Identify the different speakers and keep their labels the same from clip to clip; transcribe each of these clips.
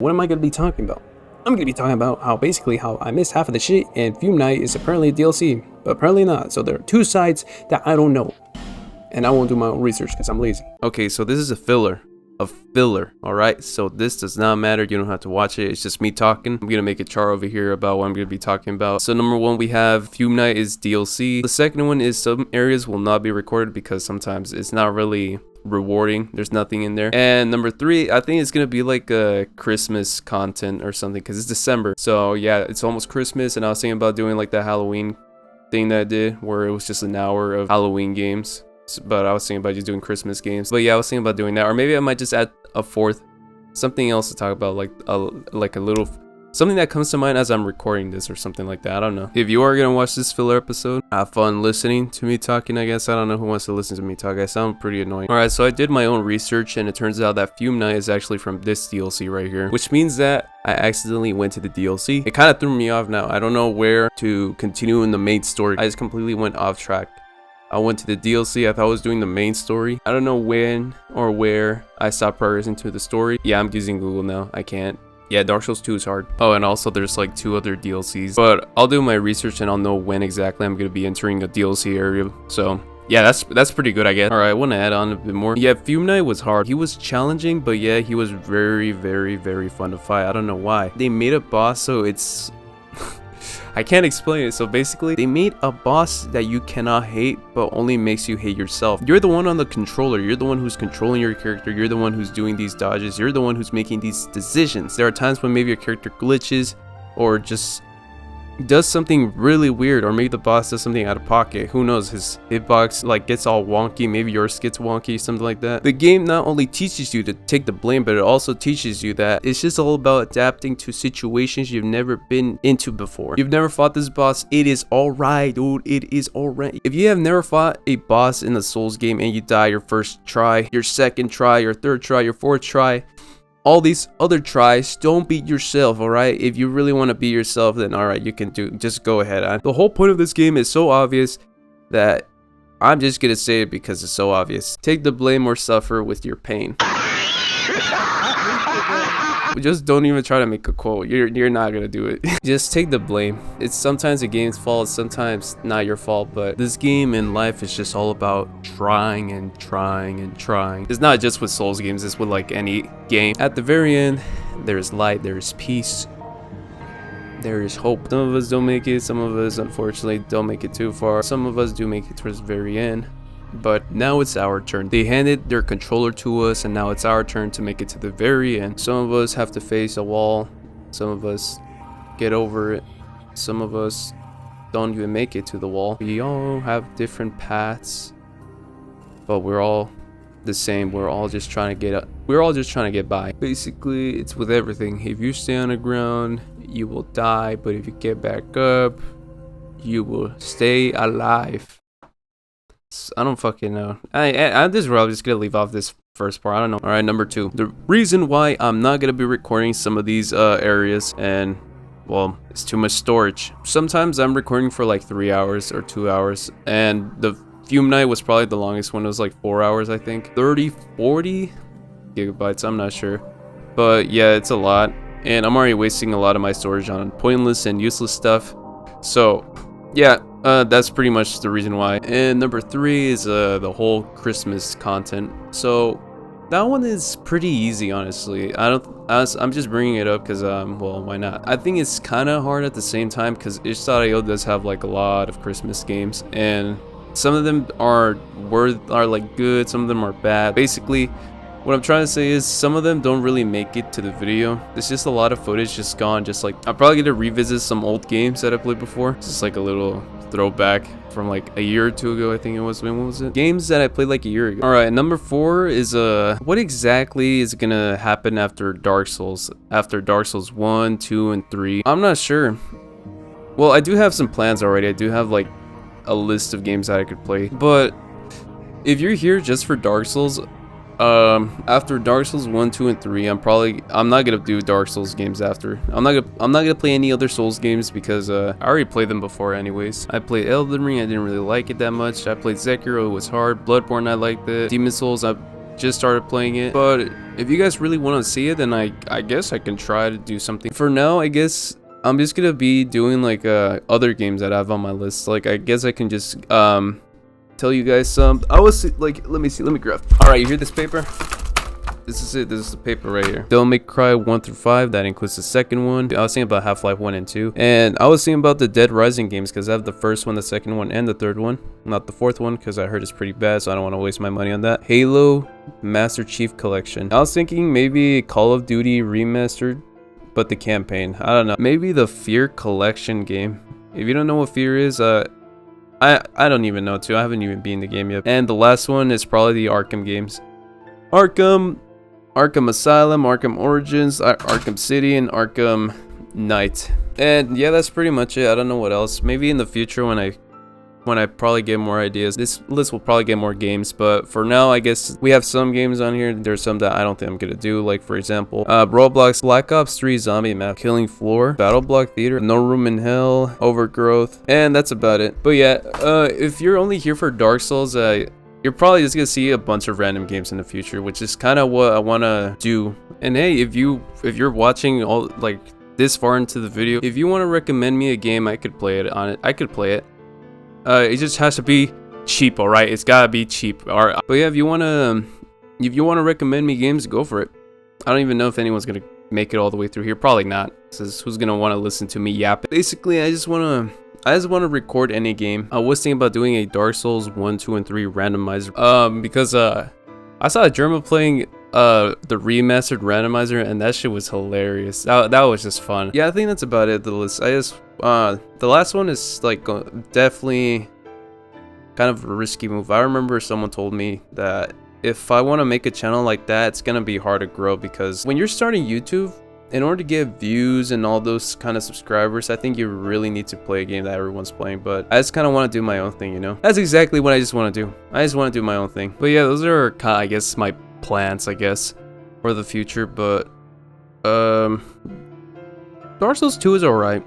Speaker 1: what am I going to be talking about? I'm going to be talking about how I missed half of the shit and Fume Night is apparently a DLC, but apparently not. So there are two sides that I don't know. And I won't do my own research because I'm lazy. Okay, so this is a filler. Alright? So this does not matter. You don't have to watch it. It's just me talking. I'm gonna make a chart over here about what I'm gonna be talking about. So number one, we have Fume Night is DLC. The second one is some areas will not be recorded because sometimes it's not really rewarding. There's nothing in there. And number three, I think it's gonna be like a Christmas content or something because it's December. So yeah, it's almost Christmas, and I was thinking about doing like the Halloween thing that I did where it was just an hour of Halloween games. But I was thinking about just doing Christmas games. But yeah, I was thinking about doing that, or maybe I might just add a fourth, something else to talk about, like a little something that comes to mind as I'm recording this or something like that. I don't know. If you are gonna watch this filler episode, have fun listening to me talking. I guess I don't know who wants to listen to me talk. I sound pretty annoying. All right, so I did my own research, and it turns out that Fume Night is actually from this DLC right here, which means that I accidentally went to the DLC. It kind of threw me off now. I don't know where to continue in the main story. I just completely went off track. I went to the DLC. I thought I was doing the main story. I don't know when or where I stopped progressing to the story. Yeah, I'm using Google now. I can't. Yeah, Dark Souls 2 is hard. Oh, and also there's like 2 other DLCs. But I'll do my research and I'll know when exactly I'm going to be entering a DLC area. So yeah, that's pretty good, I guess. All right, I want to add on a bit more. Yeah, Fume Night was hard. He was challenging, but yeah, he was very, very, very fun to fight. I don't know why. They made a boss so it's... I can't explain it. So basically, they made a boss that you cannot hate, but only makes you hate yourself. You're the one on the controller. You're the one who's controlling your character. You're the one who's doing these dodges. You're the one who's making these decisions. There are times when maybe your character glitches or just does something really weird, or maybe the boss does something out of pocket. Who knows? His hitbox like gets all wonky. Maybe yours gets wonky, something like that. The game not only teaches you to take the blame, but it also teaches you that it's just all about adapting to situations you've never been into before. You've never fought this boss. It is all right, dude. It is all right. If you have never fought a boss in a Souls game and you die your first try, your second try, your third try, your fourth try, all these other tries, don't beat yourself. All right, if you really want to beat yourself, then all right, you can just go ahead. The whole point of this game is so obvious that I'm just gonna say it because it's so obvious. Take the blame or suffer with your pain. Just don't even try to make a quote. You're not gonna do it. Just take the blame. It's sometimes the game's fault, sometimes not your fault, but this game in life is just all about trying and trying and trying. It's not just with Souls games, it's with like any game. At the very end, there is light, there is peace, there is hope. Some of us don't make it, some of us unfortunately don't make it too far. Some of us do make it towards the very end. But now it's our turn. They handed their controller to us, and now it's our turn to make it to the very end. Some of us have to face a wall. Some of us get over it. Some of us don't even make it to the wall. We all have different paths, but we're all the same. We're all just trying to get up. We're all just trying to get by. Basically, it's with everything. If you stay on the ground, you will die. But if you get back up, you will stay alive. I don't fucking know. This is where I'm just gonna leave off this first part. I don't know. All right, number 2. The reason why I'm not gonna be recording some of these areas, and well, it's too much storage. Sometimes I'm recording for like 3 hours or 2 hours, and the Fume Night was probably the longest one. It was like 4 hours, I think. 30-40 gigabytes, I'm not sure, but yeah, it's a lot, and I'm already wasting a lot of my storage on pointless and useless stuff. So yeah, that's pretty much the reason why. And number 3 is the whole Christmas content. So that one is pretty easy, honestly. I'm just bringing it up because well, why not? I think it's kind of hard at the same time because itch.io does have like a lot of Christmas games, and some of them are like good, some of them are bad. Basically, what I'm trying to say is some of them don't really make it to the video. It's just a lot of footage just gone. Just like I'm probably gonna revisit some old games that I played before. It's just like a little throwback from like a year or 2 ago, I think it was. When was it? Games that I played like a year ago. All right, number 4 is what exactly is gonna happen after Dark Souls? After Dark Souls 1, 2, and 3? I'm not sure. Well, I do have some plans already. I do have like a list of games that I could play. But if you're here just for Dark Souls, after Dark Souls 1, 2, and 3, I'm not gonna do Dark Souls games after. I'm not gonna play any other Souls games because I already played them before anyways. I played Elden Ring, I didn't really like it that much. I played Sekiro, it was hard. Bloodborne, I liked it. Demon Souls, just started playing it. But if you guys really want to see it, then I guess I can try to do something. For now, I guess I'm just gonna be doing like other games that I have on my list. Like I guess I can just tell you guys some. I was like, let me grab. All right, you hear this paper? This is it. This is the paper right here. Devil May Cry 1 through 5. That includes the second one. I was thinking about Half-Life 1 and 2. And I was thinking about the Dead Rising games because I have the first one, the second one, and the third one. Not the fourth one because I heard it's pretty bad, so I don't want to waste my money on that. Halo Master Chief Collection. I was thinking maybe Call of Duty Remastered, but the campaign. I don't know. Maybe the Fear Collection game. If you don't know what Fear is, I don't even know too. I haven't even been in the game yet. And the last one is probably the Arkham games. Arkham Asylum, Arkham Origins, Arkham City, and Arkham Knight. And yeah, that's pretty much it. I don't know what else. Maybe in the future when I probably get more ideas, this list will probably get more games. But for now, I guess we have some games on here. There's some that I don't think I'm gonna do. Like for example, Roblox, Black Ops 3 Zombie Map, Killing Floor, Battle Block Theater, No Room in Hell, Overgrowth, and that's about it. But yeah, if you're only here for Dark Souls, you're probably just gonna see a bunch of random games in the future, which is kind of what I want to do. And hey, if you're watching all like this far into the video, if you want to recommend me a game, I could play it on it. I could play it. It just has to be cheap, all right? It's gotta be cheap, all right? But yeah, if you wanna recommend me games, go for it. I don't even know if anyone's gonna make it all the way through here. Probably not. Says who's gonna want to listen to me yap? Basically, I just want to record any game. I was thinking about doing a Dark Souls 1, 2, and 3 randomizer. Because I saw a German playing the remastered randomizer, and that shit was hilarious. That was just fun. Yeah, I think that's about it. The list. The last one is like definitely kind of a risky move. I remember someone told me that if I want to make a channel like that, it's gonna be hard to grow because when you're starting YouTube, in order to get views and all those kind of subscribers, I think you really need to play a game that everyone's playing. But I just kind of want to do my own thing, you know? That's exactly what I just want to do. I just want to do my own thing. But yeah, those are kind of, I guess, my plans, I guess, for the future. But Dark Souls 2 is alright.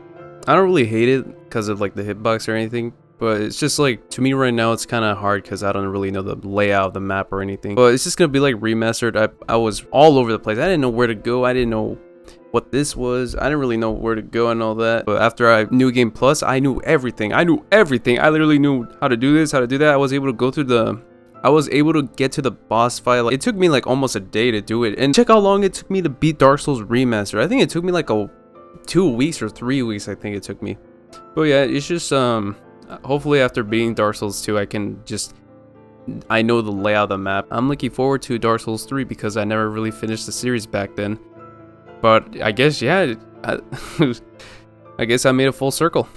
Speaker 1: I don't really hate it because of like the hitbox or anything. But it's just like, to me right now, it's kind of hard because I don't really know the layout of the map or anything. But it's just going to be like remastered. I was all over the place. I didn't know where to go. I didn't know what this was. I didn't really know where to go and all that. But after I knew Game Plus, I knew everything. I literally knew how to do this, how to do that. I was able to go through I was able to get to the boss fight. Like, it took me like almost a day to do it. And check how long it took me to beat Dark Souls Remastered. I think it took me like 2 weeks or 3 weeks, I think it took me. But yeah, it's just hopefully after beating Dark Souls 2, I know the layout of the map. I'm looking forward to Dark Souls 3 because I never really finished the series back then. But I guess, yeah, I guess I made a full circle.